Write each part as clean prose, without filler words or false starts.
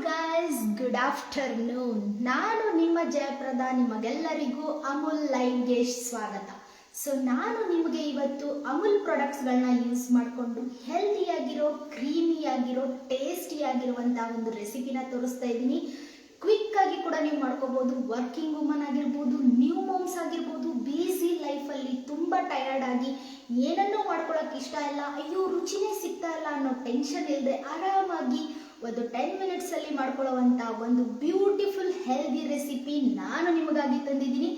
Guys, good afternoon. ನಾನು ನಿಮ್ಮ ಜಯಪ್ರದಾ. ನಿಮಗೆಲ್ಲರಿಗೂ ಅಮೂಲ್ ಲೈವ್ಗೆ ಸ್ವಾಗತ. ನಾನು ನಿಮಗೆ ಇವತ್ತು ಅಮೂಲ್ ಪ್ರಾಡಕ್ಟ್ಸ್ಗಳನ್ನ ಯೂಸ್ ಮಾಡಿಕೊಂಡು ಹೆಲ್ದಿಯಾಗಿರೋ, ಕ್ರೀಮಿಯಾಗಿರೋ, ಟೇಸ್ಟಿಯಾಗಿರುವಂಥ ಒಂದು ರೆಸಿಪಿನ ತೋರಿಸ್ತಾ ಇದ್ದೀನಿ. ಕ್ವಿಕ್ಕಾಗಿ ಕೂಡ ನೀವು ಮಾಡ್ಕೋಬೋದು. ವರ್ಕಿಂಗ್ ವುಮನ್ ಆಗಿರ್ಬೋದು, ನ್ಯೂ ಮಾಮ್ಸ್ ಆಗಿರ್ಬೋದು, ಬಿಸಿ ಲೈಫಲ್ಲಿ ತುಂಬ ಟಯರ್ಡ್ ಆಗಿ ಏನನ್ನೂ ಮಾಡ್ಕೊಳ್ಳೋಕೆ ಇಷ್ಟ ಇಲ್ಲ, ಅಯ್ಯೋ ರುಚಿನೇ ಸಿಗ್ತಾ ಇಲ್ಲ ಅನ್ನೋ ಟೆನ್ಷನ್ ಇಲ್ಲದೆ ಆರಾಮಾಗಿ ಒಂದು 10 ಮಿನಿಟ್ಸಲ್ಲಿ ಮಾಡ್ಕೊಳ್ಳುವಂಥ ಒಂದು ಬ್ಯೂಟಿಫುಲ್ ಹೆಲ್ದಿ ರೆಸಿಪಿ ನಾನು ನಿಮಗಾಗಿ ತಂದಿದ್ದೀನಿ.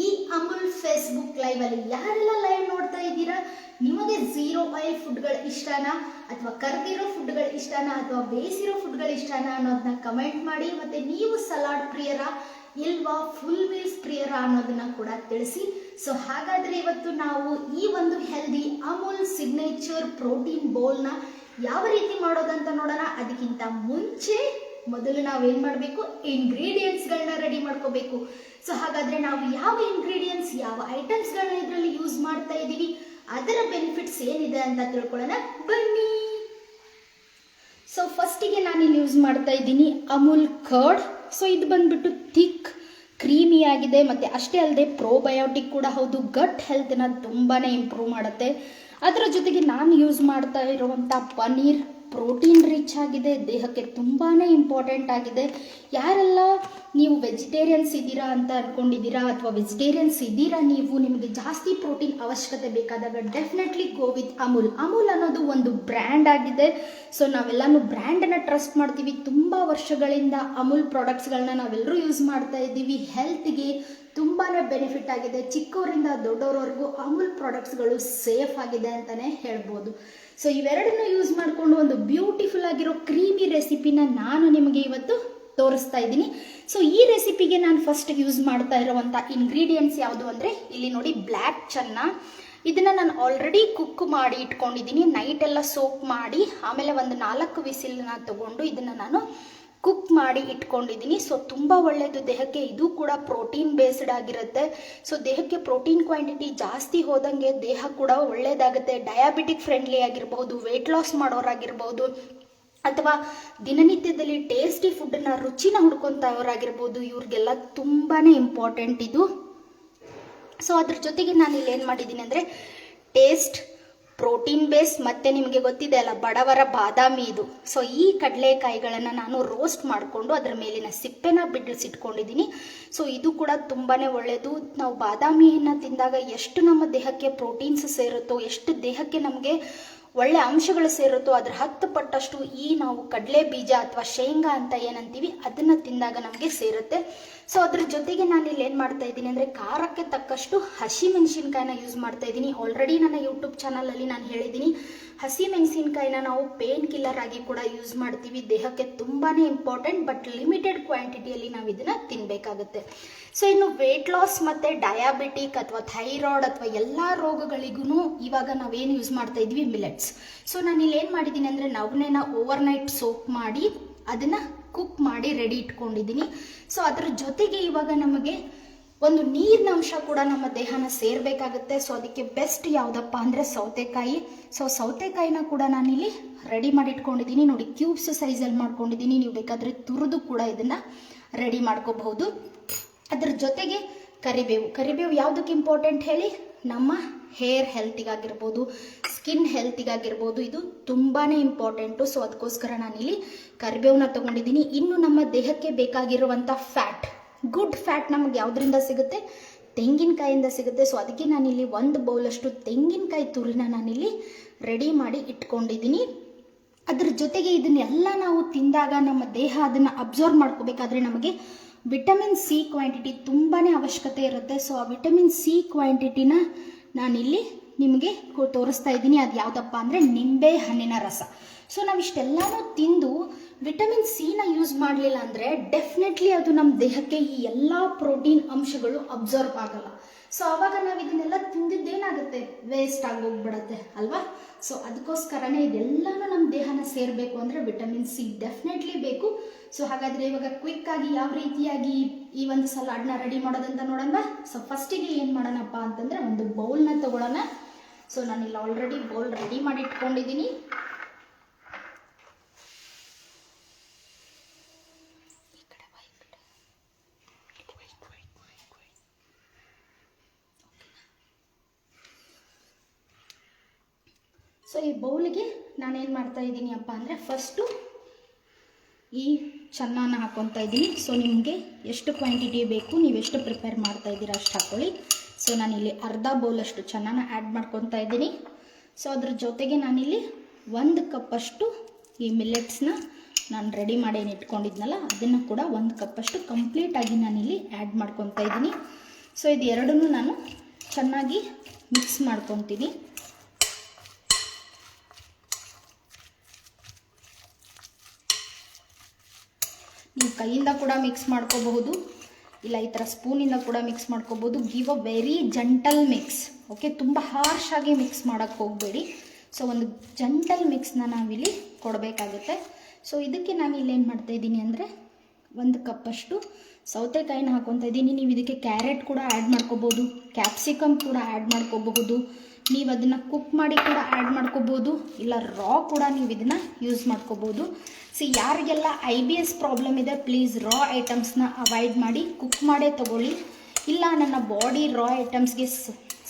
ಈ ಅಮೂಲ್ ಫೇಸ್ಬುಕ್ ಲೈವಲ್ಲಿ ಯಾರೆಲ್ಲ ಲೈವ್ ನೋಡ್ತಾ ಇದ್ದೀರಾ, ನಿಮಗೆ ಝೀರೋ ಆಯಿಲ್ ಫುಡ್ಗಳು ಇಷ್ಟನಾ, ಅಥವಾ ಕರ್ದಿರೋ ಫುಡ್ಗಳು ಇಷ್ಟನಾ, ಅಥವಾ ಬೇಯಿಸಿರೋ ಫುಡ್ಗಳು ಇಷ್ಟನಾ ಅನ್ನೋದನ್ನ ಕಮೆಂಟ್ ಮಾಡಿ. ಮತ್ತು ನೀವು ಸಲಾಡ್ ಪ್ರಿಯರ ಇಲ್ವಾ, ಫುಲ್ ಮೀಲ್ಸ್ ಪ್ರಿಯರ ಅನ್ನೋದನ್ನ ಕೂಡ ತಿಳಿಸಿ. ಹಾಗಾದರೆ ಇವತ್ತು ನಾವು ಈ ಒಂದು ಹೆಲ್ದಿ ಅಮೂಲ್ ಸಿಗ್ನೇಚರ್ ಪ್ರೋಟೀನ್ ಬೌಲ್ನ ಯಾವ ರೀತಿ ಮಾಡೋದಂತ ನೋಡೋಣ. ಅದಕ್ಕಿಂತ ಮುಂಚೆ ಮೊದಲು ನಾವೇನು ಮಾಡಬೇಕು, ಇಂಗ್ರೀಡಿಯೆಂಟ್ಸ್ಗಳನ್ನ ರೆಡಿ ಮಾಡ್ಕೋಬೇಕು. ಹಾಗಾದರೆ ನಾವು ಯಾವ ಇಂಗ್ರೀಡಿಯೆಂಟ್ಸ್, ಯಾವ ಐಟಮ್ಸ್ಗಳನ್ನ ಇದರಲ್ಲಿ ಯೂಸ್ ಮಾಡ್ತಾ ಇದ್ದೀವಿ, ಅದರ ಬೆನಿಫಿಟ್ಸ್ ಏನಿದೆ ಅಂತ ತಿಳ್ಕೊಳ್ಳೋಣ ಬನ್ನಿ. ಫಸ್ಟಿಗೆ ನಾನಿಲ್ಲಿ ಯೂಸ್ ಮಾಡ್ತಾ ಇದ್ದೀನಿ ಅಮೂಲ್ ಕರ್ಡ್. ಇದು ಬಂದ್ಬಿಟ್ಟು ಥಿಕ್ ಕ್ರೀಮಿ ಆಗಿದೆ, ಮತ್ತು ಅಷ್ಟೇ ಅಲ್ಲದೆ ಪ್ರೋಬಯೋಟಿಕ್ ಕೂಡ ಹೌದು. ಗಟ್ ಹೆಲ್ತ್ನ ತುಂಬಾ ಇಂಪ್ರೂವ್ ಮಾಡುತ್ತೆ. ಅದರ ಜೊತೆಗೆ ನಾನು ಯೂಸ್ ಮಾಡ್ತಾ ಇರುವಂಥ ಪನ್ನೀರ್ ಪ್ರೋಟೀನ್ ರಿಚ್ ಆಗಿದೆ, ದೇಹಕ್ಕೆ ತುಂಬಾ ಇಂಪಾರ್ಟೆಂಟ್ ಆಗಿದೆ. ಯಾರೆಲ್ಲ ನೀವು ವೆಜಿಟೇರಿಯನ್ಸ್ ಇದ್ದೀರಾ ಅಂತ ಅಂದ್ಕೊಂಡಿದ್ದೀರಾ, ಅಥವಾ ವೆಜಿಟೇರಿಯನ್ಸ್ ಇದ್ದೀರಾ ನೀವು, ನಿಮಗೆ ಜಾಸ್ತಿ ಪ್ರೋಟೀನ್ ಅವಶ್ಯಕತೆ ಬೇಕಾದಾಗ definitely go with Amul. Amul ಅನ್ನೋದು ಒಂದು ಬ್ರ್ಯಾಂಡ್ ಆಗಿದೆ. ನಾವೆಲ್ಲನೂ ಬ್ರ್ಯಾಂಡನ್ನು ಟ್ರಸ್ಟ್ ಮಾಡ್ತೀವಿ. ತುಂಬ ವರ್ಷಗಳಿಂದ ಅಮೂಲ್ ಪ್ರಾಡಕ್ಟ್ಸ್ಗಳನ್ನ ನಾವೆಲ್ಲರೂ ಯೂಸ್ ಮಾಡ್ತಾ ಇದ್ದೀವಿ. ಹೆಲ್ತ್ಗೆ ತುಂಬಾ ಬೆನಿಫಿಟ್ ಆಗಿದೆ. ಚಿಕ್ಕವರಿಂದ ದೊಡ್ಡವರವರೆಗೂ ಅಮೂಲ್ ಪ್ರಾಡಕ್ಟ್ಸ್ಗಳು ಸೇಫ್ ಆಗಿದೆ ಅಂತಲೇ ಹೇಳ್ಬೋದು. ಇವೆರಡನ್ನು ಯೂಸ್ ಮಾಡಿಕೊಂಡು ಒಂದು ಬ್ಯೂಟಿಫುಲ್ ಆಗಿರೋ ಕ್ರೀಮಿ ರೆಸಿಪಿನ ನಾನು ನಿಮಗೆ ಇವತ್ತು ತೋರಿಸ್ತಾ ಇದ್ದೀನಿ. ಈ ರೆಸಿಪಿಗೆ ನಾನು ಫಸ್ಟ್ ಯೂಸ್ ಮಾಡ್ತಾ ಇರುವಂಥ ಇಂಗ್ರೀಡಿಯೆಂಟ್ಸ್ ಯಾವುದು ಅಂದರೆ, ಇಲ್ಲಿ ನೋಡಿ ಬ್ಲ್ಯಾಕ್ ಚನ್ನ. ಇದನ್ನು ನಾನು ಆಲ್ರೆಡಿ ಕುಕ್ ಮಾಡಿ ಇಟ್ಕೊಂಡಿದ್ದೀನಿ. ನೈಟೆಲ್ಲ ಸೋಪ್ ಮಾಡಿ ಆಮೇಲೆ ಒಂದು 4 ವಿಸಿಲ್ನ ತಗೊಂಡು ಇದನ್ನು ನಾನು ಕುಕ್ ಮಾಡಿ ಇಟ್ಕೊಂಡಿದ್ದೀನಿ. ತುಂಬ ಒಳ್ಳೆಯದು ದೇಹಕ್ಕೆ. ಇದು ಕೂಡ ಪ್ರೋಟೀನ್ ಬೇಸ್ಡ್ ಆಗಿರುತ್ತೆ. ದೇಹಕ್ಕೆ ಪ್ರೋಟೀನ್ ಕ್ವಾಂಟಿಟಿ ಜಾಸ್ತಿ ಹೋದಂಗೆ ದೇಹ ಕೂಡ ಒಳ್ಳೆಯದಾಗುತ್ತೆ. ಡಯಾಬಿಟಿಕ್ ಫ್ರೆಂಡ್ಲಿ ಆಗಿರ್ಬೋದು, ವೆಯ್ಟ್ ಲಾಸ್ ಮಾಡೋರಾಗಿರ್ಬೋದು, ಅಥವಾ ದಿನನಿತ್ಯದಲ್ಲಿ ಟೇಸ್ಟಿ ಫುಡ್ಡನ್ನ ರುಚಿನ ಹುಡ್ಕೊತಾವ್ರಾಗಿರ್ಬೋದು, ಇವ್ರಿಗೆಲ್ಲ ತುಂಬಾ ಇಂಪಾರ್ಟೆಂಟ್ ಇದು. ಅದ್ರ ಜೊತೆಗೆ ನಾನು ಇಲ್ಲಿ ಏನು ಮಾಡಿದ್ದೀನಿ ಅಂದರೆ ಟೇಸ್ಟ್, ಪ್ರೋಟೀನ್ ಬೇಸ್, ಮತ್ತು ನಿಮಗೆ ಗೊತ್ತಿದೆ ಅಲ್ಲ ಬಡವರ ಬಾದಾಮಿ ಇದು. ಈ ಕಡಲೆಕಾಯಿಗಳನ್ನು ನಾನು ರೋಸ್ಟ್ ಮಾಡಿಕೊಂಡು ಅದರ ಮೇಲಿನ ಸಿಪ್ಪೆನ ಬಿಡಿಸಿಟ್ಕೊಂಡಿದ್ದೀನಿ. ಇದು ಕೂಡ ತುಂಬಾ ಒಳ್ಳೆಯದು. ನಾವು ಬಾದಾಮಿಯನ್ನು ತಿಂದಾಗ ಎಷ್ಟು ನಮ್ಮ ದೇಹಕ್ಕೆ ಪ್ರೋಟೀನ್ಸ್ ಸೇರುತ್ತೋ, ಎಷ್ಟು ದೇಹಕ್ಕೆ ನಮಗೆ ಒಳ್ಳೆ ಅಂಶಗಳು ಸೇರುತ್ತೋ, ಅದರ 10 ಪಟ್ಟಷ್ಟು ಈ ನಾವು ಕಡಲೆ ಬೀಜ ಅಥವಾ ಶೇಂಗಾ ಅಂತ ಏನಂತೀವಿ ಅದನ್ನು ತಿಂದಾಗ ನಮಗೆ ಸೇರುತ್ತೆ. ಅದ್ರ ಜೊತೆಗೆ ನಾನು ಇಲ್ಲಿ ಏನು ಮಾಡ್ತಾ ಇದ್ದೀನಿ ಅಂದರೆ ಖಾರಕ್ಕೆ ತಕ್ಕಷ್ಟು ಹಸಿಮೆಣಸಿನ್ಕಾಯಿನ ಯೂಸ್ ಮಾಡ್ತಾ ಇದ್ದೀನಿ. ಆಲ್ರೆಡಿ ನನ್ನ ಯೂಟ್ಯೂಬ್ ಚಾನಲಲ್ಲಿ ನಾನು ಹೇಳಿದ್ದೀನಿ, ಹಸಿಮೆಣಸಿನ್ಕಾಯಿನ ನಾವು ಪೇನ್ ಕಿಲ್ಲರ್ ಆಗಿ ಕೂಡ ಯೂಸ್ ಮಾಡ್ತೀವಿ. ದೇಹಕ್ಕೆ ತುಂಬಾ ಇಂಪಾರ್ಟೆಂಟ್, ಬಟ್ ಲಿಮಿಟೆಡ್ ಕ್ವಾಂಟಿಟಿಯಲ್ಲಿ ನಾವು ಇದನ್ನು ತಿನ್ನಬೇಕಾಗುತ್ತೆ. ಇನ್ನು ವೆಯ್ಟ್ ಲಾಸ್ ಮತ್ತು ಡಯಾಬಿಟಿಕ್ ಅಥವಾ ಥೈರಾಯ್ಡ್ ಅಥವಾ ಎಲ್ಲ ರೋಗಗಳಿಗೂ ಇವಾಗ ನಾವೇನು ಯೂಸ್ ಮಾಡ್ತಾ ಇದ್ವಿ, ಮಿಲೆಟ್ಸ್. ನಾನು ಇಲ್ಲಿ ಏನು ಮಾಡಿದ್ದೀನಿ ಅಂದರೆ ನವಣೆನ ಓವರ್ನೈಟ್ ಸೋಪ್ ಮಾಡಿ ಅದನ್ನು ಕುಕ್ ಮಾಡಿ ರೆಡಿ ಇಟ್ಕೊಂಡಿದ್ದೀನಿ. ಅದ್ರ ಜೊತೆಗೆ ಇವಾಗ ನಮಗೆ ಒಂದು ನೀರಿನ ಅಂಶ ಕೂಡ ನಮ್ಮ ದೇಹನ ಸೇರಬೇಕಾಗುತ್ತೆ. ಅದಕ್ಕೆ ಬೆಸ್ಟ್ ಯಾವುದಪ್ಪ ಅಂದರೆ ಸೌತೆಕಾಯಿ. ಸೌತೆಕಾಯಿನ ಕೂಡ ನಾನಿಲ್ಲಿ ರೆಡಿ ಮಾಡಿ ಇಟ್ಕೊಂಡಿದ್ದೀನಿ. ನೋಡಿ, ಕ್ಯೂಬ್ಸ್ ಸೈಜಲ್ಲಿ ಮಾಡ್ಕೊಂಡಿದ್ದೀನಿ. ನೀವು ಬೇಕಾದರೆ ತುರಿದು ಕೂಡ ಇದನ್ನು ರೆಡಿ ಮಾಡ್ಕೋಬಹುದು. ಅದ್ರ ಜೊತೆಗೆ ಕರಿಬೇವು ಯಾವುದಕ್ಕೆ ಇಂಪಾರ್ಟೆಂಟ್ ಹೇಳಿ, ನಮ್ಮ ಹೇರ್ ಹೆಲ್ತಿಗಾಗಿರ್ಬೋದು, ಸ್ಕಿನ್ ಹೆಲ್ತಿಗಾಗಿರ್ಬೋದು, ಇದು ತುಂಬಾ ಇಂಪಾರ್ಟೆಂಟು. ಅದಕ್ಕೋಸ್ಕರ ನಾನಿಲ್ಲಿ ಕರಿಬೇವನ್ನ ತೊಗೊಂಡಿದ್ದೀನಿ. ಇನ್ನು ನಮ್ಮ ದೇಹಕ್ಕೆ ಬೇಕಾಗಿರುವಂಥ ಫ್ಯಾಟ್, ಗುಡ್ ಫ್ಯಾಟ್ ನಮಗೆ ಯಾವುದರಿಂದ ಸಿಗುತ್ತೆ, ತೆಂಗಿನಕಾಯಿಂದ ಸಿಗುತ್ತೆ. ಅದಕ್ಕೆ ನಾನಿಲ್ಲಿ 1 ಬೌಲಷ್ಟು ತೆಂಗಿನಕಾಯಿ ತುರಿನ ನಾನಿಲ್ಲಿ ರೆಡಿ ಮಾಡಿ ಇಟ್ಕೊಂಡಿದ್ದೀನಿ. ಅದ್ರ ಜೊತೆಗೆ ಇದನ್ನೆಲ್ಲ ನಾವು ತಿಂದಾಗ ನಮ್ಮ ದೇಹ ಅದನ್ನು ಅಬ್ಸರ್ವ್ ಮಾಡ್ಕೋಬೇಕಾದ್ರೆ ನಮಗೆ ವಿಟಮಿನ್ ಸಿ ಕ್ವಾಂಟಿಟಿ ತುಂಬಾ ಅವಶ್ಯಕತೆ ಇರುತ್ತೆ. ಆ ವಿಟಮಿನ್ ಸಿ ಕ್ವಾಂಟಿಟಿನ ನಾನಿಲ್ಲಿ ನಿಮಗೆ ತೋರಿಸ್ತಾ ಇದ್ದೀನಿ. ಅದು ಯಾವುದಪ್ಪ ಅಂದರೆ ನಿಂಬೆ ಹಣ್ಣಿನ ರಸ. ನಾವಿಷ್ಟೆಲ್ಲನೂ ತಿಂದು ವಿಟಮಿನ್ ಸಿನ ಯೂಸ್ ಮಾಡಲಿಲ್ಲ ಅಂದರೆ ಡೆಫಿನೆಟ್ಲಿ ಅದು ನಮ್ಮ ದೇಹಕ್ಕೆ ಈ ಎಲ್ಲ ಪ್ರೋಟೀನ್ ಅಂಶಗಳು ಅಬ್ಸರ್ವ್ ಆಗಲ್ಲ. ಆವಾಗ ನಾವು ಇದನ್ನೆಲ್ಲ ತಿಂದಿದ್ದೇನಾಗುತ್ತೆ, ವೇಸ್ಟ್ ಆಗೋಗ್ಬಿಡತ್ತೆ ಅಲ್ವಾ. ಅದಕ್ಕೋಸ್ಕರನೇ ಇದೆಲ್ಲನೂ ನಮ್ಮ ದೇಹನ ಸೇರಬೇಕು ಅಂದರೆ ವಿಟಮಿನ್ ಸಿ ಡೆಫಿನೆಟ್ಲಿ ಬೇಕು. ಹಾಗಾದರೆ ಇವಾಗ ಕ್ವಿಕ್ಕಾಗಿ ಯಾವ ರೀತಿಯಾಗಿ ಈ ಒಂದು ಸಲಾಡ್ನ ರೆಡಿ ಮಾಡೋದಂತ ನೋಡೋಣ. ಫಸ್ಟಿಗೆ ಏನು ಮಾಡೋಣಪ್ಪ ಅಂತಂದರೆ ಒಂದು ಬೌಲ್ನ ತಗೊಳ್ಳೋಣ. ನಾನಿಲ್ಲಿ ಆಲ್ರೆಡಿ ಬೌಲ್ ರೆಡಿ ಮಾಡಿ ಇಟ್ಕೊಂಡಿದ್ದೀನಿ. ಸೊ ಈ ಬೌಲಿಗೆ ನಾನೇನು ಮಾಡ್ತಾ ಇದ್ದೀನಿ ಅಪ್ಪ ಅಂದರೆ ಫಸ್ಟು ಈ ಚೆನ್ನಾನ ಹಾಕ್ಕೊತಾ ಇದ್ದೀನಿ. ಸೊ ನಿಮಗೆ ಎಷ್ಟು ಕ್ವಾಂಟಿಟಿ ಬೇಕು, ನೀವೆಷ್ಟು ಪ್ರಿಪೇರ್ ಮಾಡ್ತಾ ಇದ್ದೀರಾ ಅಷ್ಟು ಹಾಕ್ಕೊಳ್ಳಿ. ಸೊ ನಾನಿಲ್ಲಿ ಅರ್ಧ ಬೌಲಷ್ಟು ಚೆನ್ನಾನ ಆ್ಯಡ್ ಮಾಡ್ಕೊತಾ ಇದ್ದೀನಿ. ಸೊ ಅದ್ರ ಜೊತೆಗೆ ನಾನಿಲ್ಲಿ 1 ಕಪ್ಪಷ್ಟು ಈ ಮಿಲ್ಲೆಟ್ಸ್ನ ನಾನು ರೆಡಿ ಮಾಡಿ ಏನು ಇಟ್ಕೊಂಡಿದ್ನಲ್ಲ ಅದನ್ನು ಕೂಡ 1 ಕಪ್ಪಷ್ಟು ಕಂಪ್ಲೀಟಾಗಿ ನಾನಿಲ್ಲಿ ಆ್ಯಡ್ ಮಾಡ್ಕೊತಾ ಇದ್ದೀನಿ. ಸೊ ಇದು ಎರಡನ್ನೂ ನಾನು ಚೆನ್ನಾಗಿ ಮಿಕ್ಸ್ ಮಾಡ್ಕೊತೀನಿ. ನೀವು ಕೈಯಿಂದ ಕೂಡ ಮಿಕ್ಸ್ ಮಾಡ್ಕೋಬಹುದು, ಇಲ್ಲ ಈ ಥರ ಸ್ಪೂನಿಂದ ಕೂಡ ಮಿಕ್ಸ್ ಮಾಡ್ಕೋಬೋದು. Give a very gentle mix. Okay, ತುಂಬ ಹಾರ್ಶಾಗಿ ಮಿಕ್ಸ್ ಮಾಡೋಕ್ಕೆ ಹೋಗಬೇಡಿ. ಸೊ ಒಂದು ಜಂಟಲ್ ಮಿಕ್ಸ್ನ ನಾವಿಲ್ಲಿ ಕೊಡಬೇಕಾಗುತ್ತೆ. ಸೊ ಇದಕ್ಕೆ ನಾನು ಇಲ್ಲೇನು ಮಾಡ್ತಾಯಿದ್ದೀನಿ ಅಂದರೆ 1 ಕಪ್ಪಷ್ಟು ಸೌತೆಕಾಯಿನ ಹಾಕ್ಕೊತಾ ಇದ್ದೀನಿ. ನೀವು ಇದಕ್ಕೆ ಕ್ಯಾರೆಟ್ ಕೂಡ ಆ್ಯಡ್ ಮಾಡ್ಕೋಬೋದು, ಕ್ಯಾಪ್ಸಿಕಮ್ ಕೂಡ ಆ್ಯಡ್ ಮಾಡ್ಕೋಬಹುದು. ನೀವು ಅದನ್ನು ಕುಕ್ ಮಾಡಿ ಕೂಡ ಆ್ಯಡ್ ಮಾಡ್ಕೋಬೋದು, ಇಲ್ಲ ರಾ ಕೂಡ ನೀವು ಇದನ್ನು ಯೂಸ್ ಮಾಡ್ಕೋಬೋದು. ಯಾರಿಗೆಲ್ಲ IBS ಪ್ರಾಬ್ಲಮ್ ಇದೆ ಪ್ಲೀಸ್ ರಾ ಐಟಮ್ಸ್ನ ಅವಾಯ್ಡ್ ಮಾಡಿ, ಕುಕ್ ಮಾಡೇ ತಗೊಳ್ಳಿ. ಇಲ್ಲ ನನ್ನ ಬಾಡಿ ರಾ ಐಟಮ್ಸ್ಗೆ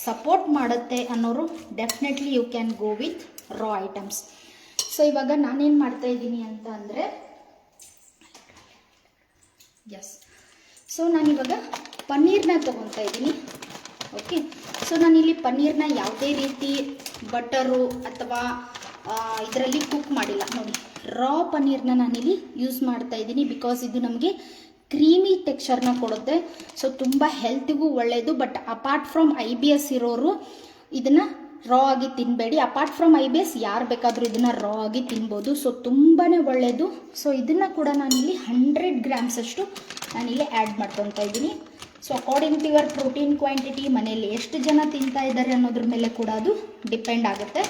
ಸಪೋರ್ಟ್ ಮಾಡುತ್ತೆ ಅನ್ನೋರು definitely you can go with raw items. So ಇವಾಗ ನಾನೇನು ಮಾಡ್ತಾ ಇದ್ದೀನಿ ಅಂತ ಅಂದರೆ ಸೊ ನಾನಿವಾಗ ಪನ್ನೀರ್ನ ತೊಗೊತಾ ಇದ್ದೀನಿ. ಓಕೆ, ಸೊ ನಾನಿಲ್ಲಿ ಪನ್ನೀರ್ನ ಯಾವುದೇ ರೀತಿ ಬಟರು ಅಥವಾ ಇದರಲ್ಲಿ ಕುಕ್ ಮಾಡಿಲ್ಲ. ನೋಡಿ, ರಾ ಪನ್ನೀರ್ನ ನಾನಿಲ್ಲಿ ಯೂಸ್ ಮಾಡ್ತಾ ಇದ್ದೀನಿ. ಬಿಕಾಸ್ ಇದು ನಮಗೆ ಕ್ರೀಮಿ ಟೆಕ್ಸ್ಚರ್ನ ಕೊಡುತ್ತೆ. ಸೊ ತುಂಬ ಹೆಲ್ತಿಗೂ ಒಳ್ಳೆಯದು. ಬಟ್ ಅಪಾರ್ಟ್ ಫ್ರಮ್ IBS ಇರೋರು ಇದನ್ನು ರಾ ಆಗಿ ತಿನ್ನಬೇಡಿ. ಅಪಾರ್ಟ್ ಫ್ರಮ್ IBS ಯಾರು ಬೇಕಾದರೂ ಇದನ್ನು ರಾ ಆಗಿ ತಿನ್ಬೋದು. ಸೊ ತುಂಬಾ ಒಳ್ಳೆಯದು. ಸೊ ಇದನ್ನು ಕೂಡ ನಾನಿಲ್ಲಿ 100 ಗ್ರಾಮ್ಸಷ್ಟು ನಾನಿಲ್ಲಿ ಆ್ಯಡ್ ಮಾಡ್ಕೊತಾ ಇದ್ದೀನಿ. So according to your protein quantity, ಮನೆಯಲ್ಲಿ ಎಷ್ಟು ಜನ ತಿಂತಾ ಇದ್ದಾರೆ ಅನ್ನೋದ್ರ ಮೇಲೆ ಕೂಡ ಅದು ಡಿಪೆಂಡ್ ಆಗುತ್ತೆ.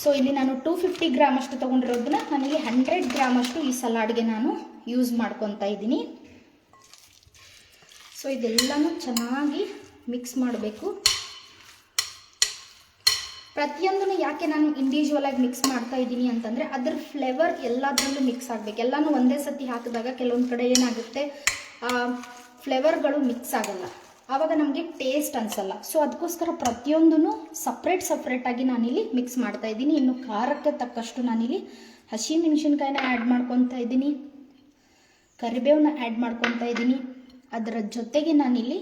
ಸೊ ಇಲ್ಲಿ ನಾನು 250 ಗ್ರಾಮ್ ಅಷ್ಟು ತೊಗೊಂಡಿರೋದನ್ನ ನಾನಿಲ್ಲಿ 100 ಗ್ರಾಮ್ ಅಷ್ಟು ಈ ಸಲಾಡ್ಗೆ ನಾನು ಯೂಸ್ ಮಾಡ್ಕೊತಾ ಇದ್ದೀನಿ. ಸೊ ಇದೆಲ್ಲನೂ ಚೆನ್ನಾಗಿ ಮಿಕ್ಸ್ ಮಾಡಬೇಕು. ಪ್ರತಿಯೊಂದನ್ನು ಯಾಕೆ ನಾನು ಇಂಡಿವಿಜುವಲ್ ಆಗಿ ಮಿಕ್ಸ್ ಮಾಡ್ತಾ ಇದ್ದೀನಿ ಅಂತಂದರೆ ಅದರ ಫ್ಲೇವರ್ ಎಲ್ಲದರಲ್ಲೂ ಮಿಕ್ಸ್ ಆಗಬೇಕು. ಎಲ್ಲನೂ ಒಂದೇ ಸತಿ ಹಾಕಿದಾಗ ಕೆಲವೊಂದು ಕಡೆ ಏನಾಗುತ್ತೆ, ಫ್ಲೇವರ್ಗಳು ಮಿಕ್ಸ್ ಆಗಲ್ಲ, ಆವಾಗ ನಮಗೆ ಟೇಸ್ಟ್ ಅನಿಸಲ್ಲ. ಸೊ ಅದಕ್ಕೋಸ್ಕರ ಪ್ರತಿಯೊಂದೂ ಸಪ್ರೇಟಾಗಿ ನಾನಿಲ್ಲಿ ಮಿಕ್ಸ್ ಮಾಡ್ತಾ ಇದ್ದೀನಿ. ಇನ್ನು ಖಾರಕ್ಕೆ ತಕ್ಕಷ್ಟು ನಾನಿಲ್ಲಿ ಹಸಿಮೆಣಸಿನ್ಕಾಯಿನ ಆ್ಯಡ್ ಮಾಡ್ಕೊತಾ ಇದ್ದೀನಿ, ಕರಿಬೇವನ್ನ ಆ್ಯಡ್ ಮಾಡ್ಕೊತಾ ಇದ್ದೀನಿ. ಅದರ ಜೊತೆಗೆ ನಾನಿಲ್ಲಿ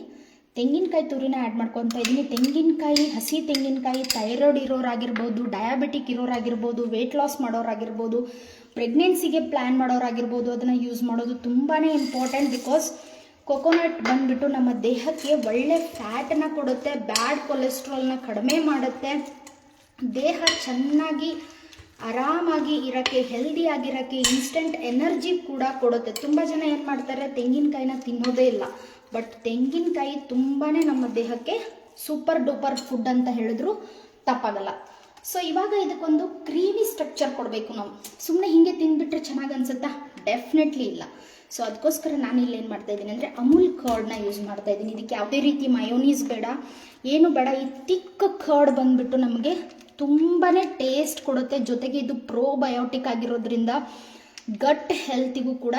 ತೆಂಗಿನಕಾಯಿ ತುರಿನ ಆ್ಯಡ್ ಮಾಡ್ಕೊತಾ ಇದ್ದೀನಿ. ತೆಂಗಿನಕಾಯಿ, ಹಸಿ ತೆಂಗಿನಕಾಯಿ ಥೈರಾಯ್ಡ್ ಇರೋರಾಗಿರ್ಬೋದು, ಡಯಾಬಿಟಿಕ್ ಇರೋರಾಗಿರ್ಬೋದು, ವೆಯ್ಟ್ ಲಾಸ್ ಮಾಡೋರಾಗಿರ್ಬೋದು, ಪ್ರೆಗ್ನೆನ್ಸಿಗೆ ಪ್ಲ್ಯಾನ್ ಮಾಡೋರಾಗಿರ್ಬೋದು, ಅದನ್ನು ಯೂಸ್ ಮಾಡೋದು ತುಂಬಾ ಇಂಪಾರ್ಟೆಂಟ್. ಬಿಕಾಸ್ ಕೊಕೊನಟ್ ಬಂದುಬಿಟ್ಟು ನಮ್ಮ ದೇಹಕ್ಕೆ ಒಳ್ಳೆ ಫ್ಯಾಟನ್ನು ಕೊಡುತ್ತೆ, ಬ್ಯಾಡ್ ಕೊಲೆಸ್ಟ್ರಾಲ್ನ ಕಡಿಮೆ ಮಾಡುತ್ತೆ, ದೇಹ ಚೆನ್ನಾಗಿ ಆರಾಮಾಗಿ ಇರೋಕ್ಕೆ, ಹೆಲ್ದಿಯಾಗಿರೋಕ್ಕೆ, ಇನ್ಸ್ಟೆಂಟ್ ಎನರ್ಜಿ ಕೂಡ ಕೊಡುತ್ತೆ. ತುಂಬ ಜನ ಏನು ಮಾಡ್ತಾರೆ, ತೆಂಗಿನಕಾಯಿನ ತಿನ್ನೋದೇ ಇಲ್ಲ. ಬಟ್ ತೆಂಗಿನಕಾಯಿ ತುಂಬಾ ನಮ್ಮ ದೇಹಕ್ಕೆ ಸೂಪರ್ ಡೂಪರ್ ಫುಡ್ ಅಂತ ಹೇಳಿದ್ರು ತಪ್ಪಾಗಲ್ಲ. ಸೊ ಇವಾಗ ಇದಕ್ಕೊಂದು ಕ್ರೀಮಿ ಸ್ಟ್ರಕ್ಚರ್ ಕೊಡಬೇಕು. ನಾವು ಸುಮ್ಮನೆ ಹೀಗೆ ತಿಂದುಬಿಟ್ರೆ ಚೆನ್ನಾಗಿ ಅನಿಸುತ್ತಾ? ಡೆಫಿನೆಟ್ಲಿ ಇಲ್ಲ. ಸೊ ಅದಕ್ಕೋಸ್ಕರ ನಾನಿಲ್ಲಿ ಏನು ಮಾಡ್ತಾ ಇದ್ದೀನಿ ಅಂದರೆ ಅಮೂಲ್ ಕರ್ಡ್ನ ಯೂಸ್ ಮಾಡ್ತಾ ಇದ್ದೀನಿ. ಇದಕ್ಕೆ ಯಾವುದೇ ರೀತಿ ಮಯೋನೀಸ್ ಬೇಡ, ಏನು ಬೇಡ. ಈ ತಿಕ್ ಕರ್ಡ್ ಬಂದುಬಿಟ್ಟು ನಮಗೆ ತುಂಬಾ ಟೇಸ್ಟ್ ಕೊಡುತ್ತೆ. ಜೊತೆಗೆ ಇದು ಪ್ರೋಬಯೋಟಿಕ್ ಆಗಿರೋದ್ರಿಂದ ಗಟ್ ಹೆಲ್ತಿಗೂ ಕೂಡ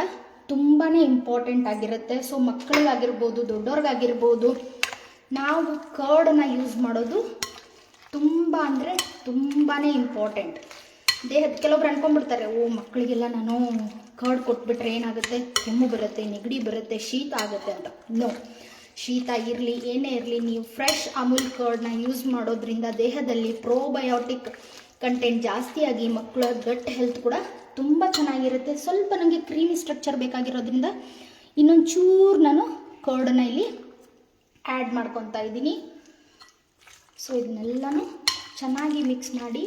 ತುಂಬಾ ಇಂಪಾರ್ಟೆಂಟ್ ಆಗಿರುತ್ತೆ. ಸೊ ಮಕ್ಕಳಿಗಾಗಿರ್ಬೋದು, ದೊಡ್ಡವ್ರಿಗಾಗಿರ್ಬೋದು, ನಾವು ಕರ್ಡನ್ನು ಯೂಸ್ ಮಾಡೋದು ತುಂಬ ಅಂದರೆ ತುಂಬಾ ಇಂಪಾರ್ಟೆಂಟ್. ಕೆಲವೊಬ್ರು ಅನ್ಕೊಂಡ್ಬಿಡ್ತಾರೆ, ಓ ಮಕ್ಕಳಿಗೆಲ್ಲ ನಾನು ಕರ್ಡ್ ಕೊಟ್ಬಿಟ್ರೆ ಏನಾಗುತ್ತೆ, ಕೆಮ್ಮು ಬರುತ್ತೆ, ನೆಗಡಿ ಬರುತ್ತೆ, ಶೀತ ಆಗುತ್ತೆ ಅಂತ. ನೋ, ಶೀತ ಇರಲಿ ಏನೇ ಇರಲಿ, ನೀವು ಫ್ರೆಶ್ ಅಮೂಲ್ ಕರ್ಡ್ನ ಯೂಸ್ ಮಾಡೋದ್ರಿಂದ ದೇಹದಲ್ಲಿ ಪ್ರೋಬಯೋಟಿಕ್ ಕಂಟೆಂಟ್ ಜಾಸ್ತಿಯಾಗಿ ಮಕ್ಕಳ ಗಟ್ ಹೆಲ್ತ್ ಕೂಡ ತುಂಬ ಚೆನ್ನಾಗಿರುತ್ತೆ. ಸ್ವಲ್ಪ ನನಗೆ ಕ್ರೀಮಿ ಸ್ಟ್ರಕ್ಚರ್ ಬೇಕಾಗಿರೋದ್ರಿಂದ ಇನ್ನೊಂದು ಚೂರು ನಾನು ಕರ್ಡನ್ನ ಇಲ್ಲಿ ಆ್ಯಡ್ ಮಾಡ್ಕೊತಾ ಇದ್ದೀನಿ. ಸೊ ಇದನ್ನೆಲ್ಲನೂ ಚೆನ್ನಾಗಿ ಮಿಕ್ಸ್ ಮಾಡಿ.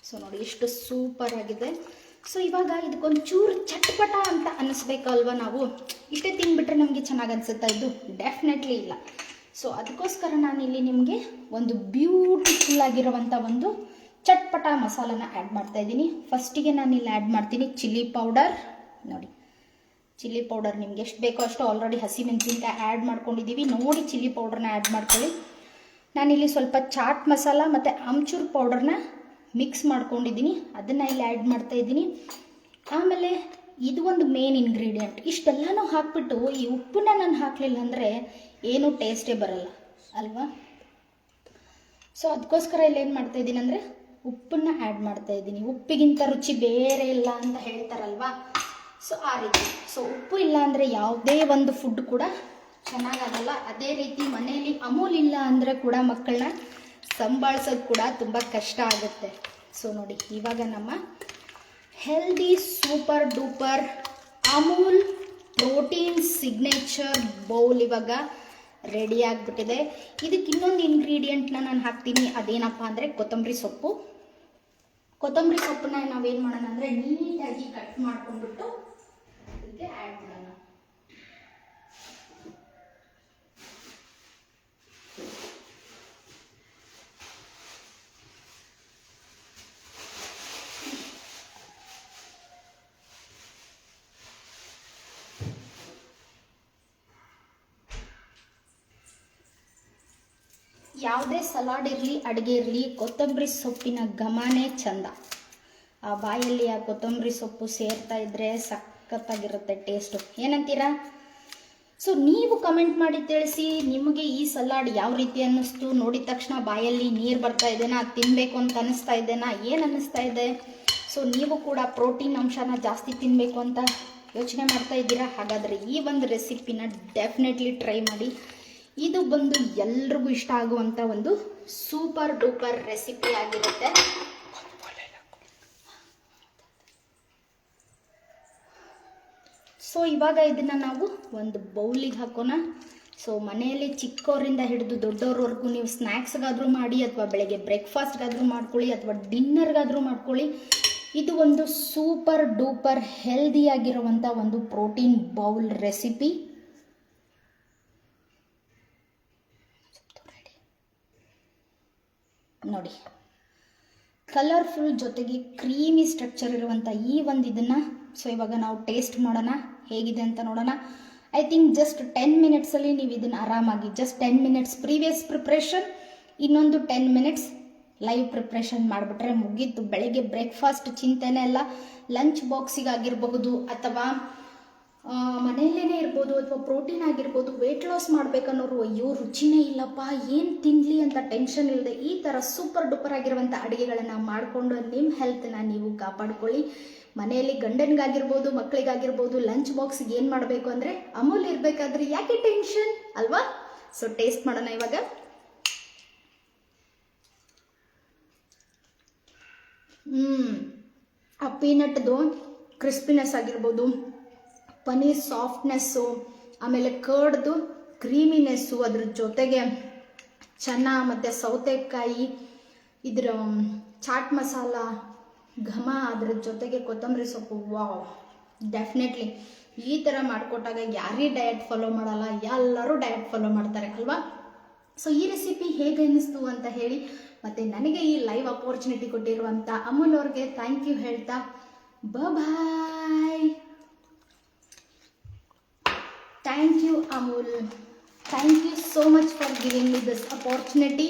ಸೊ ನೋಡಿ ಎಷ್ಟು ಸೂಪರ್ ಆಗಿದೆ. ಸೊ ಇವಾಗ ಇದಕ್ಕೊಂದು ಚೂರು ಚಟ್ಪಟ ಅಂತ ಅನ್ನಿಸ್ಬೇಕಲ್ವ, ನಾವು ಇಷ್ಟೇ ತಿಂದ್ಬಿಟ್ರೆ ನಮಗೆ ಚೆನ್ನಾಗಿ ಅನಿಸುತ್ತಾ? ಇದು ಡೆಫಿನೆಟ್ಲಿ ಇಲ್ಲ. ಸೊ ಅದಕ್ಕೋಸ್ಕರ ನಾನಿಲ್ಲಿ ನಿಮಗೆ ಒಂದು ಬ್ಯೂಟಿಫುಲ್ ಆಗಿರುವಂಥ ಒಂದು ಚಟ್ಪಟ ಮಸಾಲನ ಆ್ಯಡ್ ಮಾಡ್ತಾ ಇದ್ದೀನಿ. ಫಸ್ಟಿಗೆ ನಾನಿಲ್ಲಿ ಆ್ಯಡ್ ಮಾಡ್ತೀನಿ ಚಿಲ್ಲಿ ಪೌಡರ್. ನೋಡಿ, ಚಿಲ್ಲಿ ಪೌಡರ್ ನಿಮ್ಗೆ ಎಷ್ಟು ಬೇಕೋ ಅಷ್ಟು. ಆಲ್ರೆಡಿ ಹಸಿಮೆಣಸಿನ್ಕಾಯಿ ಆ್ಯಡ್ ಮಾಡ್ಕೊಂಡಿದ್ದೀವಿ, ನೋಡಿ ಚಿಲ್ಲಿ ಪೌಡರ್ನ ಆ್ಯಡ್ ಮಾಡ್ಕೊಳ್ಳಿ. ನಾನಿಲ್ಲಿ ಸ್ವಲ್ಪ ಚಾಟ್ ಮಸಾಲ ಮತ್ತು ಆಮ್ಚೂರ್ ಪೌಡರ್ನ ಮಿಕ್ಸ್ ಮಾಡ್ಕೊಂಡಿದ್ದೀನಿ, ಅದನ್ನು ಇಲ್ಲಿ ಆ್ಯಡ್ ಮಾಡ್ತಾ ಇದ್ದೀನಿ. ಆಮೇಲೆ ಇದು ಒಂದು ಮೇನ್ ಇಂಗ್ರೀಡಿಯೆಂಟ್. ಇಷ್ಟೆಲ್ಲನೂ ಹಾಕ್ಬಿಟ್ಟು ಈ ಉಪ್ಪನ್ನ ನಾನು ಹಾಕಲಿಲ್ಲ ಅಂದರೆ ಏನೂ ಟೇಸ್ಟೇ ಬರಲ್ಲ ಅಲ್ವಾ? ಸೊ ಅದಕ್ಕೋಸ್ಕರ ಇಲ್ಲಿ ಏನು ಮಾಡ್ತಾ ಇದ್ದೀನಿ ಅಂದರೆ ಉಪ್ಪನ್ನು ಆ್ಯಡ್ ಮಾಡ್ತಾ ಇದ್ದೀನಿ. ಉಪ್ಪಿಗಿಂತ ರುಚಿ ಬೇರೆ ಇಲ್ಲ ಅಂತ ಹೇಳ್ತಾರಲ್ವಾ, ಸೊ ಆ ರೀತಿ. ಸೊ ಉಪ್ಪು ಇಲ್ಲ ಅಂದರೆ ಯಾವುದೇ ಒಂದು ಫುಡ್ ಕೂಡ ಚೆನ್ನಾಗಾಗಲ್ಲ. ಅದೇ ರೀತಿ ಮನೆಯಲ್ಲಿ ಅಮೂಲ್ ಇಲ್ಲ ಅಂದರೆ ಕೂಡ ಮಕ್ಕಳನ್ನ ಸಂಭಾಳಿಸೋದು ಕೂಡ ತುಂಬ ಕಷ್ಟ ಆಗುತ್ತೆ. ಸೊ ನೋಡಿ, ಇವಾಗ ನಮ್ಮ healthy super duper Amul protein signature bowl ಇವಾಗ ರೆಡಿ ಆಗಿಬಿಟ್ಟಿದೆ. ಇದಕ್ಕೆ ಇನ್ನೊಂದು ಇಂಗ್ರೀಡಿಯೆಂಟ್ನ ನಾನು ಹಾಕ್ತೀನಿ. ಅದೇನಪ್ಪ ಅಂದರೆ ಕೊತ್ತಂಬರಿ ಸೊಪ್ಪು. ಕೊತ್ತಂಬರಿ ಸೊಪ್ಪನ್ನ ನಾವೇನು ಮಾಡೋಣ ಅಂದರೆ ನೀಟಾಗಿ ಕಟ್ ಮಾಡ್ಕೊಂಡ್ಬಿಟ್ಟು ಇದಕ್ಕೆ ಆ್ಯಡ್ ಮಾಡೋಣ. ಯಾವುದೇ ಸಲಾಡ್ ಇರಲಿ, ಅಡುಗೆ ಇರಲಿ, ಕೊತ್ತಂಬರಿ ಸೊಪ್ಪಿನ ಘಮನೇ ಚಂದ. ಆ ಬಾಯಲ್ಲಿ ಆ ಕೊತ್ತಂಬರಿ ಸೊಪ್ಪು ಸೇರ್ತಾ ಇದ್ದರೆ ಸಖತ್ತಾಗಿರುತ್ತೆ ಟೇಸ್ಟು. ಏನಂತೀರಾ? ಸೊ ನೀವು ಕಮೆಂಟ್ ಮಾಡಿ ತಿಳಿಸಿ, ನಿಮಗೆ ಈ ಸಲಾಡ್ ಯಾವ ರೀತಿ ಅನ್ನಿಸ್ತು? ನೋಡಿದ ತಕ್ಷಣ ಬಾಯಲ್ಲಿ ನೀರು ಬರ್ತಾ ಇದೆನಾ, ತಿನ್ನಬೇಕು ಅಂತ ಅನ್ನಿಸ್ತಾ ಇದೆನಾ, ಏನು ಅನ್ನಿಸ್ತಾ ಇದೆ? ಸೊ ನೀವು ಕೂಡ ಪ್ರೋಟೀನ್ ಅಂಶನ ಜಾಸ್ತಿ ತಿನ್ನಬೇಕು ಅಂತ ಯೋಚನೆ ಮಾಡ್ತಾ ಇದ್ದೀರಾ? ಹಾಗಾದರೆ ಈ ಒಂದು ರೆಸಿಪಿನ ಡೆಫಿನೆಟ್ಲಿ ಟ್ರೈ ಮಾಡಿ. ಇದು ಬಂದು ಎಲ್ರಿಗೂ ಇಷ್ಟ ಆಗುವಂಥ ಒಂದು ಸೂಪರ್ ಡೂಪರ್ ರೆಸಿಪಿ ಆಗಿರುತ್ತೆ. ಸೊ ಇವಾಗ ಇದನ್ನು ನಾವು ಒಂದು ಬೌಲಿಗೆ ಹಾಕೋಣ. ಸೊ ಮನೆಯಲ್ಲಿ ಚಿಕ್ಕವರಿಂದ ಹಿಡಿದು ದೊಡ್ಡವ್ರವರೆಗೂ ನೀವು ಸ್ನ್ಯಾಕ್ಸ್ಗಾದರೂ ಮಾಡಿ, ಅಥವಾ ಬೆಳಗ್ಗೆ ಬ್ರೇಕ್ಫಾಸ್ಟ್ಗಾದರೂ ಮಾಡ್ಕೊಳ್ಳಿ, ಅಥವಾ ಡಿನ್ನರ್ಗಾದರೂ ಮಾಡ್ಕೊಳ್ಳಿ. ಇದು ಒಂದು ಸೂಪರ್ ಡೂಪರ್ ಹೆಲ್ದಿಯಾಗಿರುವಂಥ ಒಂದು ಪ್ರೋಟೀನ್ ಬೌಲ್ ರೆಸಿಪಿ. ನೋಡಿ, ಕಲರ್ಫುಲ್ ಜೊತೆಗೆ ಕ್ರೀಮಿ ಸ್ಟ್ರಕ್ಚರ್ ಇರುವಂಥ ಈ ಒಂದು ಇದನ್ನು ಸೊ ಇವಾಗ ನಾವು ಟೇಸ್ಟ್ ಮಾಡೋಣ, ಹೇಗಿದೆ ಅಂತ ನೋಡೋಣ. ಐ ಥಿಂಕ್ ಜಸ್ಟ್ 10 ಮಿನಿಟ್ಸಲ್ಲಿ ನೀವು ಇದನ್ನು ಆರಾಮಾಗಿ, ಜಸ್ಟ್ 10 ಮಿನಿಟ್ಸ್ ಪ್ರೀವಿಯಸ್ ಪ್ರಿಪ್ರೇಷನ್, ಇನ್ನೊಂದು 10 ಮಿನಿಟ್ಸ್ ಲೈವ್ ಪ್ರಿಪ್ರೇಷನ್ ಮಾಡಿಬಿಟ್ರೆ ಮುಗೀತು. ಬೆಳಗ್ಗೆ ಬ್ರೇಕ್ಫಾಸ್ಟ್ ಚಿಂತೆನೇ ಇಲ್ಲ. ಲಂಚ್ ಬಾಕ್ಸಿಗಾಗಿರಬಹುದು, ಅಥವಾ ಮನೆಯಲ್ಲೇ ಇರ್ಬೋದು, ಅಥವಾ ಪ್ರೋಟೀನ್ ಆಗಿರ್ಬೋದು. ವೆಯ್ಟ್ ಲಾಸ್ ಮಾಡ್ಬೇಕನ್ನೋರು ಅಯ್ಯೋ ರುಚಿನೇ ಇಲ್ಲಪ್ಪ, ಏನು ತಿನ್ನಲಿ ಅಂತ ಟೆನ್ಷನ್ ಇಲ್ಲದೆ ಈ ಥರ ಸೂಪರ್ ಡೂಪರ್ ಆಗಿರುವಂಥ ಅಡುಗೆಗಳನ್ನು ಮಾಡಿಕೊಂಡು ನಿಮ್ಮ ಹೆಲ್ತನ್ನ ನೀವು ಕಾಪಾಡ್ಕೊಳ್ಳಿ. ಮನೆಯಲ್ಲಿ ಗಂಡನಿಗಾಗಿರ್ಬೋದು, ಮಕ್ಕಳಿಗಾಗಿರ್ಬೋದು, ಲಂಚ್ ಬಾಕ್ಸಿಗೆ ಏನು ಮಾಡಬೇಕು ಅಂದರೆ ಅಮೂಲ್ ಇರಬೇಕಾದ್ರೆ ಯಾಕೆ ಟೆನ್ಷನ್ ಅಲ್ವಾ? ಸೊ ಟೇಸ್ಟ್ ಮಾಡೋಣ ಇವಾಗ. ಆ ಪೀನಟ್ದು ಕ್ರಿಸ್ಪಿನೆಸ್ ಆಗಿರ್ಬೋದು, ಪನೀರ್ ಸಾಫ್ಟ್ನೆಸ್ಸು, ಆಮೇಲೆ ಕರ್ಡ್ದು ಕ್ರೀಮಿನೆಸ್ಸು, ಅದ್ರ ಜೊತೆಗೆ ಚೆನ್ನ ಮತ್ತು ಸೌತೆಕಾಯಿ, ಇದರ ಚಾಟ್ ಮಸಾಲ ಘಮ, ಅದ್ರ ಜೊತೆಗೆ ಕೊತ್ತಂಬರಿ ಸೊಪ್ಪು. ವಾವ್, ಡೆಫಿನೆಟ್ಲಿ ಈ ಥರ ಮಾಡಿಕೊಟ್ಟಾಗ ಯಾರೇ ಡಯಟ್ ಫಾಲೋ ಮಾಡಲ್ಲ, ಎಲ್ಲರೂ ಡಯಟ್ ಫಾಲೋ ಮಾಡ್ತಾರೆ ಅಲ್ವಾ? ಸೊ ಈ ರೆಸಿಪಿ ಹೇಗೆ ಅನ್ನಿಸ್ತು ಅಂತ ಹೇಳಿ, ಮತ್ತು ನನಗೆ ಈ ಲೈವ್ ಅಪರ್ಚುನಿಟಿ ಕೊಟ್ಟಿರುವಂಥ ಅಮೂಲ್ ಅವ್ರಿಗೆ ಥ್ಯಾಂಕ್ ಯು ಹೇಳ್ತಾ ಬಾಯ್. Thank you, Amul. Thank you so much for giving me this opportunity.